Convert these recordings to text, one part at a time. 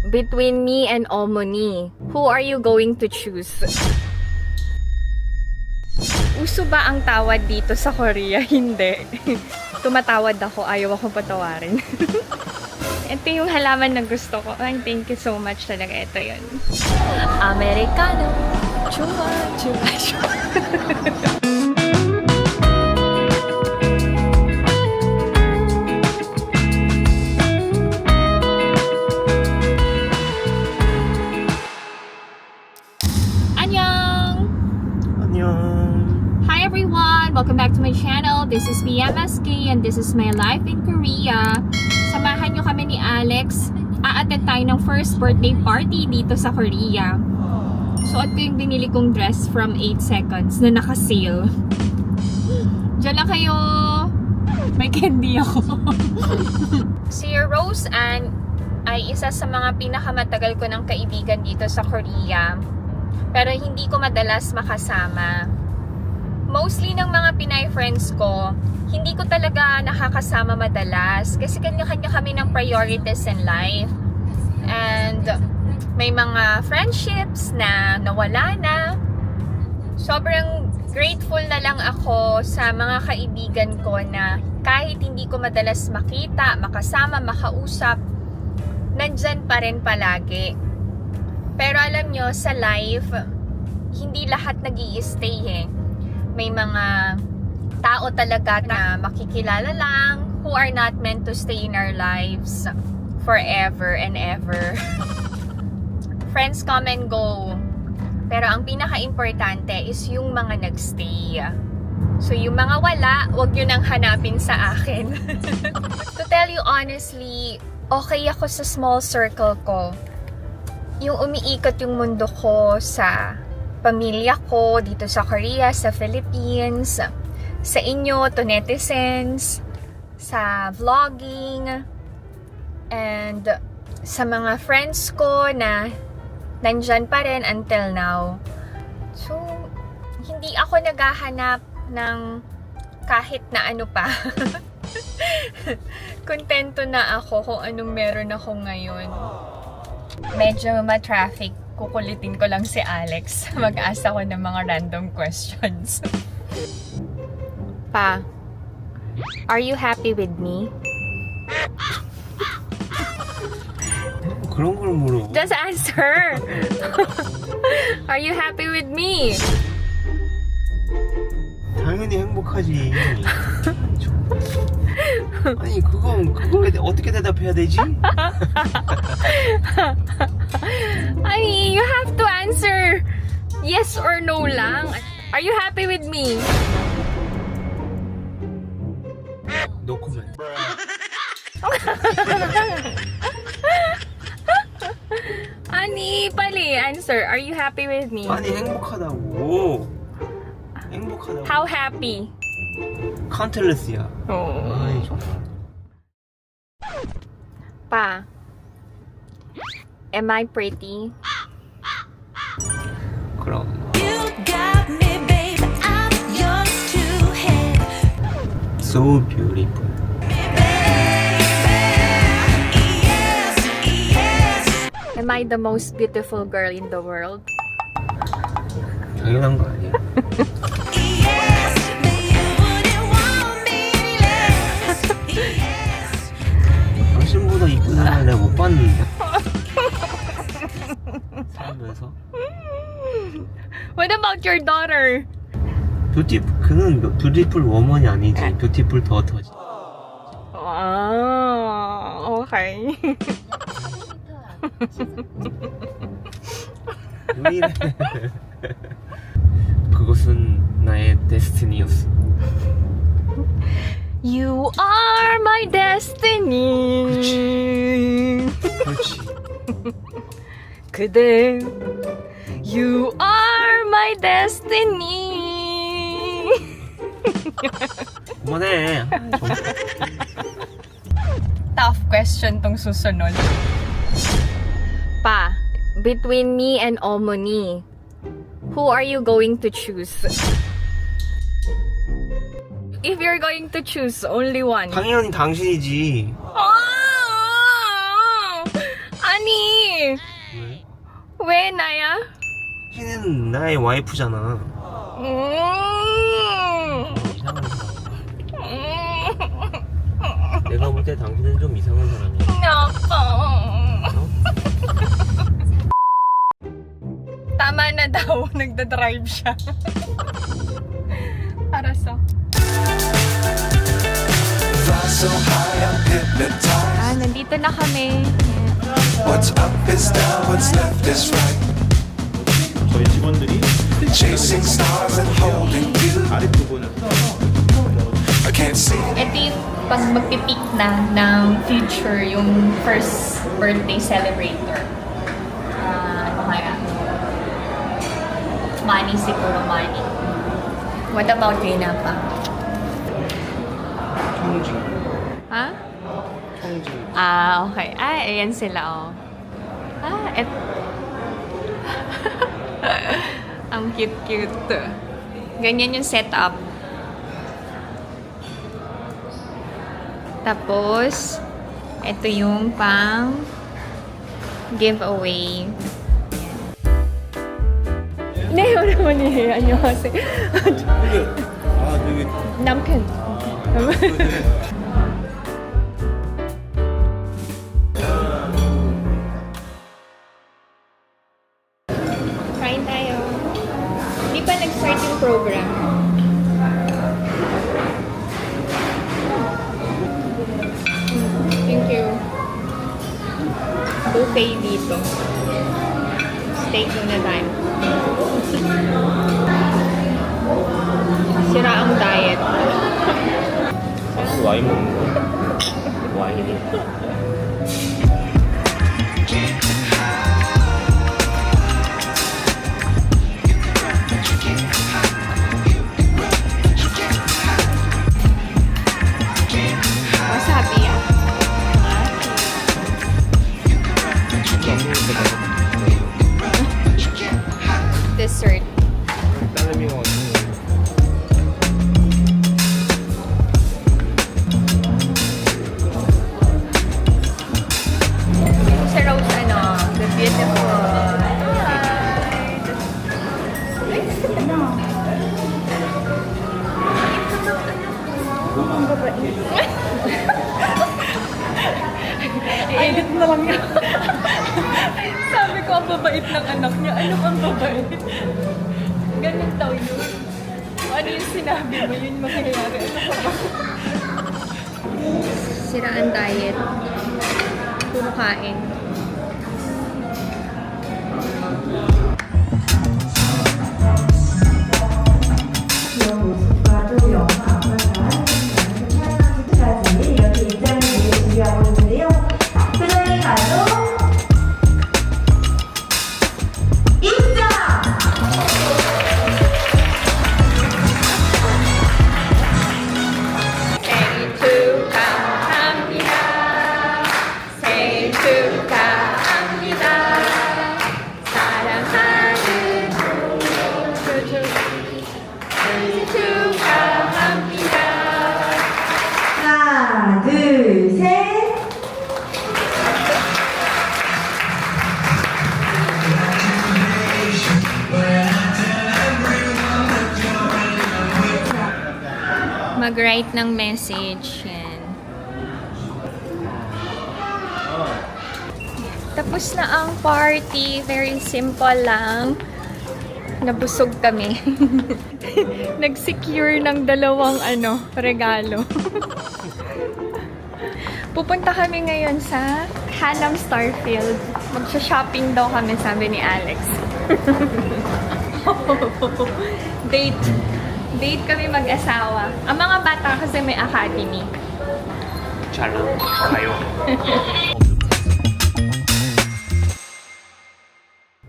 between me and Omoni, who are you going to choose? Uso ba ang tawad dito sa Korea? Hindi. Tumatawad ako, ayaw akong patawarin. Ito yung halaman na gusto ko. Ay, thank you so much talaga. Ito yun. Americano. Chua, chua, chua. Annyeong! Annyeong! Hi everyone! Welcome back to my channel. This is me, MSK, and this is my life in Korea. Samahan nyo kami ni Alex. A-attend tayo ng first birthday party dito sa Korea. Suot ko yung binili kong dress from 8 seconds na naka-sale. Diyan lang kayo. May candy ako. Si Rose Ann ay isa sa mga pinakamatagal ko ng kaibigan dito sa Korea. Pero hindi ko madalas makasama. Mostly ng mga Pinay friends ko, hindi ko talaga nakakasama madalas kasi kanya-kanya kami ng priorities in life. And may mga friendships na nawala na. Sobrang grateful na lang ako sa mga kaibigan ko na kahit hindi ko madalas makita, makasama, makausap, nandyan pa rin palagi. Pero alam nyo, sa life, hindi lahat nag-i-stay eh. May mga tao talaga na makikilala lang who are not meant to stay in our lives forever and ever. Friends come and go. Pero ang pinaka-importante is yung mga nagstay. So yung mga wala, wag nyo nang hanapin sa akin. To tell you honestly, okay ako sa small circle ko. Yung umiikot yung mundo ko sa pamilya ko dito sa Korea, sa Philippines, sa inyo, to netizens, sa vlogging, and sa mga friends ko na nandyan pa rin until now. So, hindi ako naghahanap ng kahit na ano pa. Kontento na ako kung anong meron ako ngayon. Medyo ma-traffic. Kukulitin ko lang si Alex. Mag-asa ko ng mga random questions. Pa, are you happy with me? 그런 걸 물어. Just answer! Are you happy with me? 당연히 행복하지. 아니 그거에 어떻게 대답해야 되지? Ay, you have to answer yes or no lang. Are you happy with me? No comment. Ani, pali, answer. Are you happy with me? 아니 행복하다고. 행복하다고. How happy? Countless야. Oh. 아이 정말. Pa, am I pretty? 그럼. You got me, baby, I'm yours to have. So beautiful. Yes, yes. Am I the most beautiful girl in the world? 당연한 거 아니야? Yes, but you wouldn't want me less. Yes. 당신보다 이쁜 사람 내가 못 봤는데. 살면서. What about your daughter? 그는 뷰티풀 워먼이 아니지. 뷰티풀 더터지. Ah, okay. 왜 이래? 그것은 나의 데스티니였어. You are my destiny. 그렇지. 그대, you are my destiny. 그만해. Tough question tong susunod. Pa, between me and Omoni, who are you going to choose? If you're going to choose only one. 당연히 당신이지. Oh! Ani! 왜 나야? 당신은 나의 와이프잖아. 이상한 사람. 내가 볼 때 당신은 좀 이상한 사람이야. Nako. Tama na daw, nagda-drive siya. Para sa... Fly so high, I'm hypnotized. Nandito na kami. What's up is down, what's left is right. 저희 직원들이 Chasing stars and holding you. 아랫부분을 I can't see. Ito yung pag magpipick na ng future, yung first birthday celebrator. Ano kaya? Money siguro, money. What about Rina pa? 청진. Ha? 청진. Okay. Ayan sila, oh. Ang cute-cute. Ganyan yung setup. Tapos, ito yung pang giveaway. 네, 오랜만이에요. 안녕하세요. 되게 남편. Kain tayo. Di pa nag-start yung program. Thank you. Buffet dito. Steak muna tayo. Sira ang diet. 와인 먹는 거. 와인. Wasabi ah. Dessert. 딸내미가 어디? Sa Rose, ano, the beautiful. I-edit na lang yan. Sabi ko, ang babait ng anak niya. Ano ang babait? Ganun daw yun. Ano yung sinabi mo? Yun mangyayari. Ano pa ba? Sira ang diet. Puro kain. 모습과 또 영화 앞바다 까지 이렇게 입장을 위해 준비하고 있는데요. 표정이 가도 입장! 생일 축하합니다. 생일 축하합니다. 사랑하는 생일 축하합니다. 하나, 둘, 셋. Mag-write ng message. Yan. Tapos na ang party. Very simple lang. Nabusog kami. Nag-secure ng dalawang regalo. Pupunta kami ngayon sa Hanam Starfield. Magsha-shopping daw kami, sabi ni Alex. Date. Date kami mag-asawa. Ang mga bata kasi may academy. 잘 가요.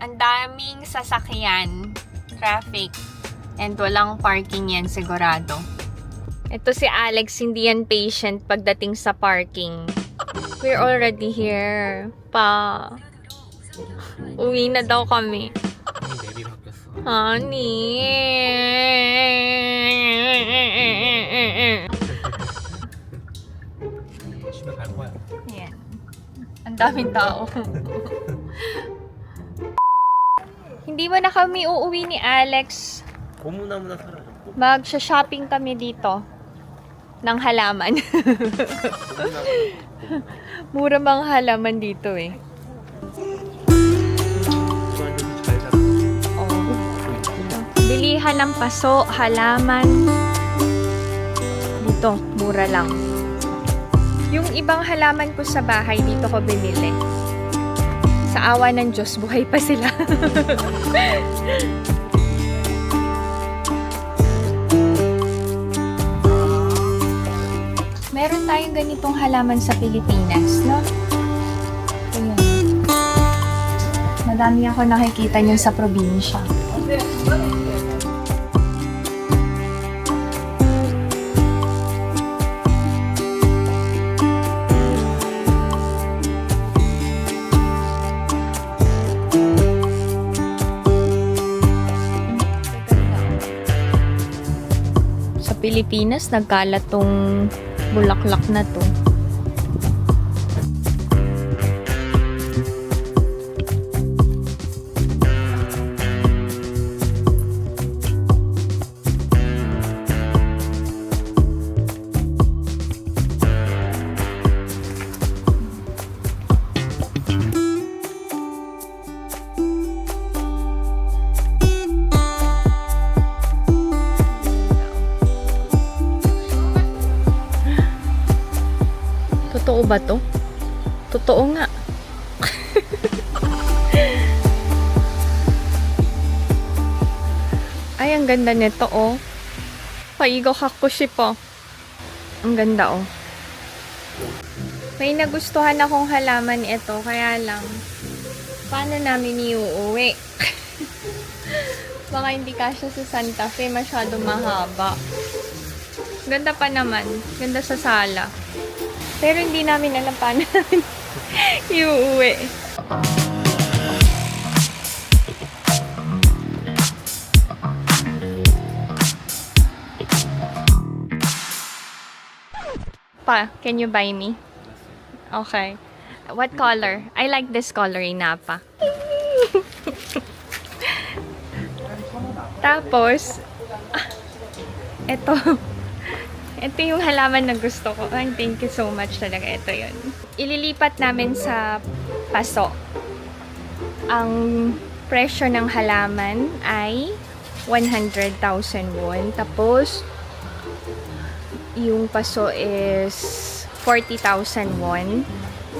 Ang daming sasakyan, traffic, and walang parking yan sigurado. Ito si Alex, hindi yan patient pagdating sa parking. We're already here. Uwi na daw kami. 맵이 바뀌었어. Honey. 집에 갈 거야. Yan. Ang daming tao. Hindi mo na kami uuwi ni Alex. 고무나무나 사라졌고. Magsha-shopping kami dito ng halaman. Mura mga halaman dito eh. 완전 잘 자라. Oh. Bilihan ng paso, halaman. Dito, mura lang. Yung ibang halaman ko sa bahay, dito ko binili. Sa awa ng Diyos, buhay pa sila. Meron tayong ganitong halaman sa Pilipinas, no? Ayan. Madami ako nakikita niyo sa probinsya. Sa Pilipinas, nagkalat tong bulaklak na to. Totoo ba to? Totoo nga. Ay, ang ganda nito, oh. Paigo kakushi po. Ang ganda, oh. May nagustuhan akong halaman ito, kaya lang, paano namin iuuwi? Baka hindi kasya sa Santa Fe, masyado mahaba. Ganda pa naman. Ganda sa sala. Pero hindi namin alam paano namin iuuwi. Pa, can you buy me? Okay. What color? I like this color, Inapa. Tapos, eto. Ito yung halaman na gusto ko. Ay, thank you so much talaga. Ito yun. Ililipat namin sa paso. Ang presyo ng halaman ay 100,000 won. Tapos, yung paso is 40,000 won.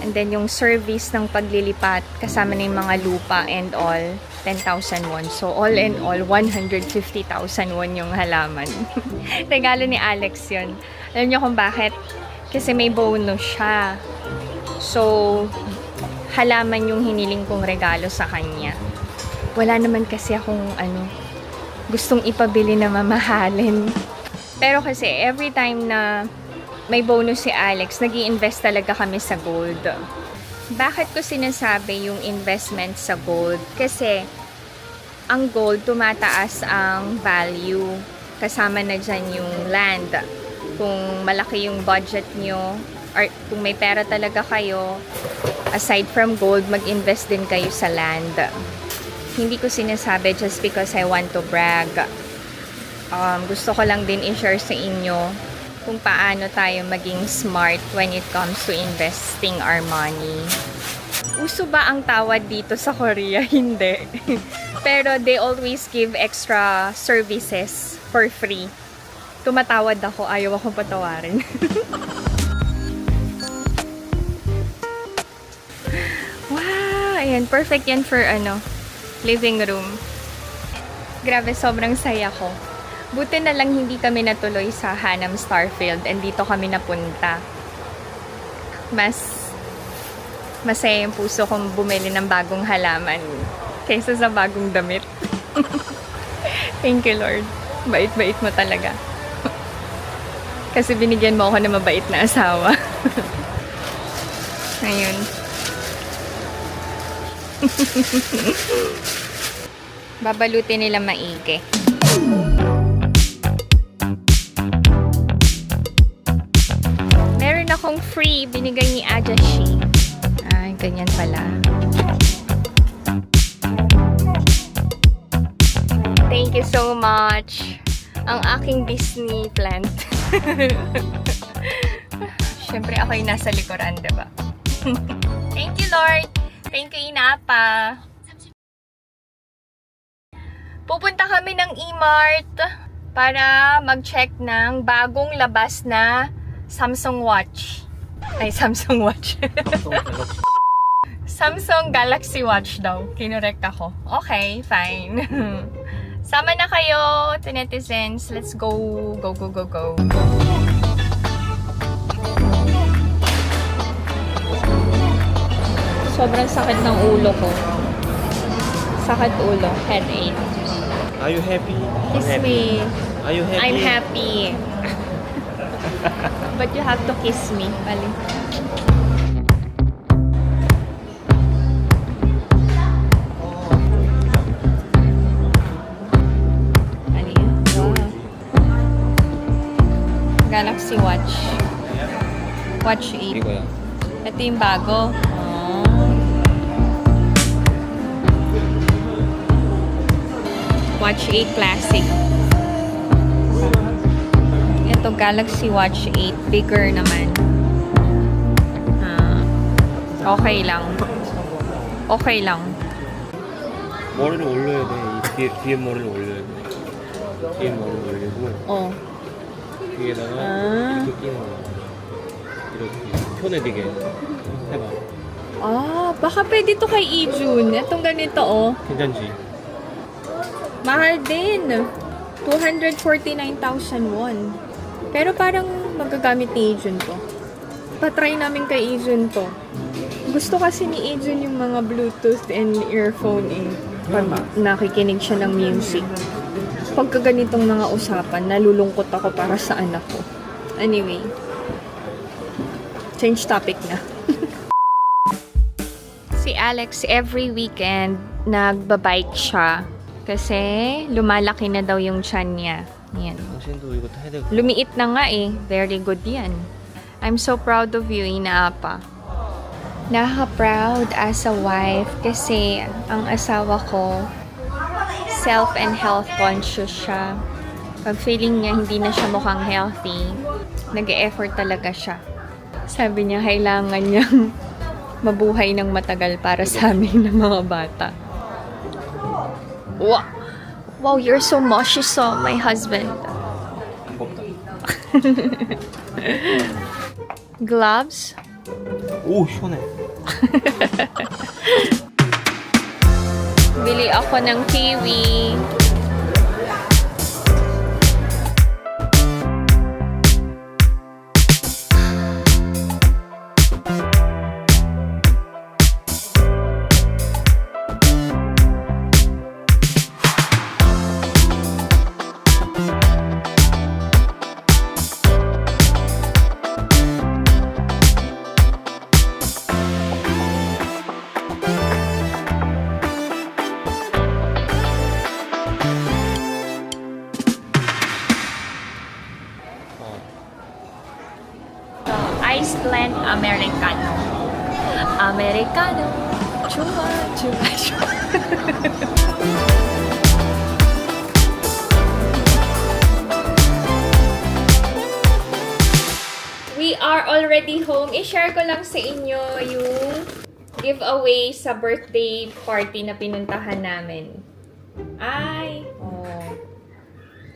And then, yung service ng paglilipat, kasama na yung mga lupa and all, 10,000 won. So, all in all, 150,000 won yung halaman. Regalo ni Alex yun. Alam niyo kung bakit? Kasi may bonus siya. So, halaman yung hiniling kong regalo sa kanya. Wala naman kasi akong, gustong ipabili na mamahalin. Pero kasi, every time na may bonus si Alex, nag-i-invest talaga kami sa gold. Bakit ko sinasabi yung investment sa gold? Kasi, ang gold, tumataas ang value. Kasama na dyan yung land. Kung malaki yung budget nyo, or kung may pera talaga kayo, aside from gold, mag-invest din kayo sa land. Hindi ko sinasabi just because I want to brag. Gusto ko lang din i-share sa inyo kung paano tayo maging smart when it comes to investing our money. Uso ba ang tawad dito sa Korea? Hindi. Pero they always give extra services for free. Tumatawad ako, ayaw akong patawarin. Wow! Ayan, perfect yan for living room. Grabe, sobrang saya ko. Buti na lang hindi kami natuloy sa Hanam Starfield and dito kami napunta. Mas masaya yung puso kong bumili ng bagong halaman kaysa sa bagong damit. Thank you, Lord. Bait-bait mo talaga. Kasi binigyan mo ako ng mabait na asawa. Ayun. Babalutin nila maigi. Meron akong free binigay ni Ajashi. Ay, ganyan pala. you so much. Ang aking Disney plant. Siyempre, ako yung nasa likuran, diba? Thank you, Lord. Thank you, Inapa. Pupunta kami ng E-Mart para mag-check ng bagong labas na Samsung Watch. Ay, Samsung Watch. Samsung Galaxy Watch daw. Kinorek ako. Okay, fine. Sama na kayo, netizens. Let's go. Go, go, go, go. Sobrang sakit ng ulo ko. Sakit ulo. Headache. Are you happy? Kiss me. Are you happy? I'm happy. But you have to kiss me. Pali. Ano yun? Wow. Galaxy Watch. Watch 8. 이거야. Ito yung bago. Watch 8 Classic. Ito Galaxy Watch 8. Bigger naman. Okay lang. Okay lang. 머리를 올려야 돼. 이 뒤에 머리를 올려야 돼. 뒤에 머리를 올리고 Oh. 뒤에다가 아. 이렇게 끼는 거야. 이렇게 펴내리게 해봐. Ah, baka pwede to kay Ijun. Itong ganito, oh. 괜찮지? Mahal din. 249,000 won. Pero parang magagamit ni Ijun to. Patry namin kay Ijun to. Gusto kasi ni Ijun yung mga Bluetooth and earphone pag nakikinig siya ng music. Pagka ganitong mga usapan, nalulungkot ako para sa anak ko. Anyway. Change topic na. Si Alex, every weekend, nagbabike siya. Kasi lumalaki na daw yung tiyan niya. Yan. 당신도 이거 타야 되고. Lumiit na nga eh. Very good yan. I'm so proud of you, Inaapa. Nakaka-proud as a wife kasi ang asawa ko, self and health conscious siya. Pag feeling niya hindi na siya mukhang healthy, nag-e-effort talaga siya. Sabi niya, kailangan niyang mabuhay ng matagal para sa amin ng mga bata. Wow! Wow, you're so mushy, so my husband. Gloves? 오 시원해. Bili ako ng kiwi. Iceland Americano. Americano. Chua, chua, chua. We are already home. I-share ko lang sa inyo yung giveaway sa birthday party na pinuntahan namin. Ay, oh.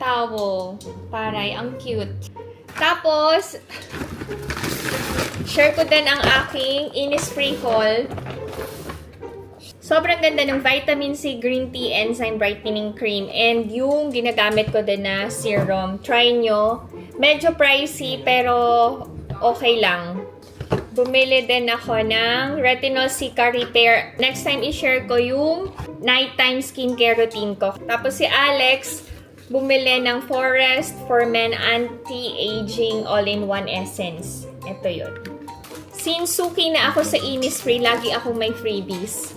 Towel. Paray, ang cute. Tapos, share ko din ang aking Innisfree haul. Sobrang ganda ng Vitamin C Green Tea Enzyme Brightening Cream and yung ginagamit ko din na serum. Try nyo. Medyo pricey pero okay lang. Bumili din ako ng Retinol Cica Repair. Next time i-share ko yung nighttime skincare routine ko. Tapos si Alex, bumili ng Forest for Men Anti-Aging All-in-One Essence. Ito yun. Since suki na ako sa Innisfree, lagi akong may freebies.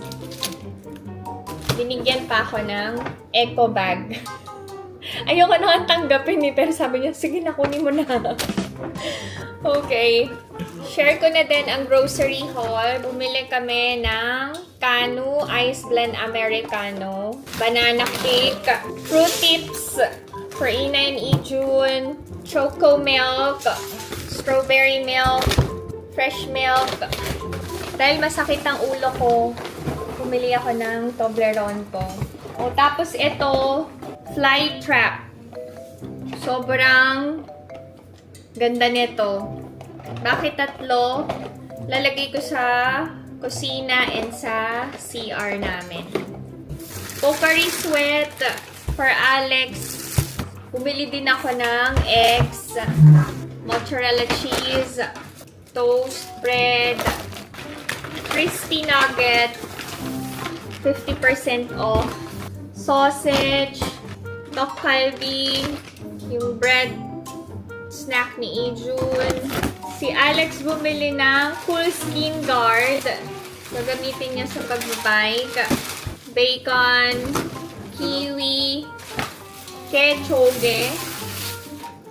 Binigyan pa ako ng eco bag. Ayoko naman tanggapin pero sabi niya, sige na, kunin mo na. Okay. share ko na din ang grocery haul. Bumili kami ng Kanu Ice Blend Americano, banana cake, fruit tips for Ina and Ijun, choco milk, strawberry milk, fresh milk. Dahil masakit ang ulo ko, bumili ako ng Toblerone ko. O, tapos ito, fly trap. Sobrang ganda nito. Bakit tatlo? Lalagay ko sa kusina and sa CR namin. Pocari Sweat for Alex. Bumili din ako ng eggs, mozzarella cheese, toast bread, crispy nugget, 50% off, sausage, tokkalbi, yung bread snack ni Ijun. Si Alex bumili ng Cool Skin Guard. Gagamitin niya sa pagbabike. Bacon, kiwi, kechoge.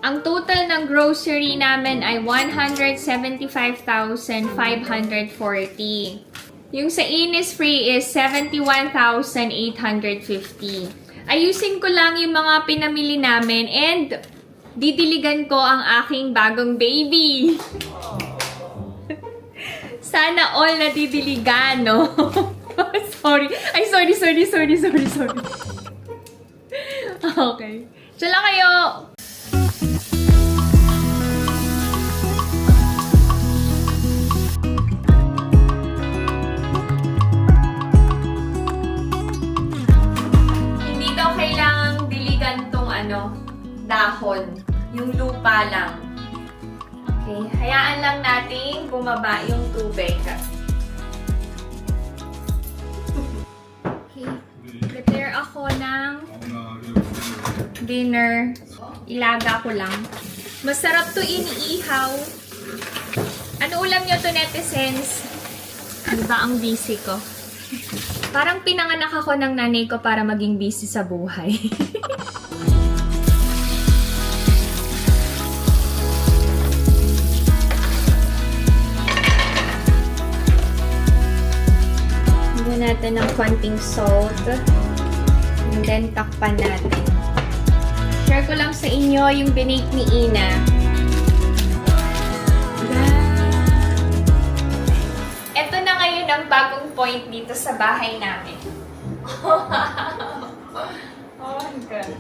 Ang total ng grocery namin ay 175,540. Yung sa Innisfree is 71,850. Ayusin ko lang yung mga pinamili namin and didiligan ko ang aking bagong baby. Sana all na didiligan, no? Sorry. Ay, sorry. Okay. Tsala kayo! Hindi daw kailangang diligan tong dahon. Yung lupa lang. Okay, hayaan lang natin bumaba yung tubig. Okay, prepare ako ng dinner. Ilaga ko lang. Masarap to iniihaw. Ano ulam nyo to, netizens? Di ba ang busy ko? Parang pinanganak ako ng nanay ko para maging busy sa buhay. Natin ng konting salt. And then, takpan natin. Share ko lang sa inyo yung binake ni Ina. Ito na ngayon ang bagong point dito sa bahay namin. Oh my God.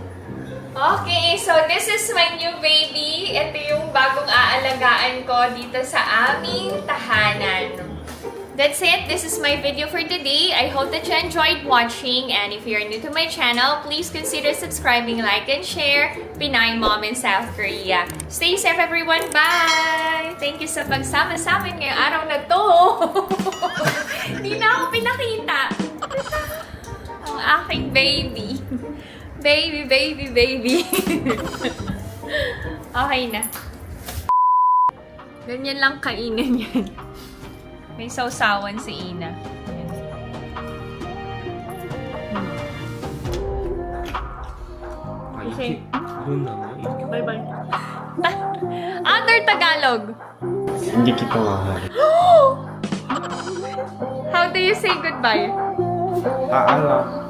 Okay, so this is my new baby. Ito yung bagong aalagaan ko dito sa aming tahanan. That's it. This is my video for today. I hope that you enjoyed watching. And if you're new to my channel, please consider subscribing, like, and share. Pinay Mom in South Korea. Stay safe, everyone. Bye! Thank you sa pagsama sa amin ngayong araw na to. Hindi na ako pinakita. Ang aking baby. Baby. Okay na. Ganyan lang kainin yan. May sausawan si Ina. Okay. 이런 나무야? 이렇게 Bye-bye. Other Tagalog. hindi kita mahal. How do you say goodbye? Paalam.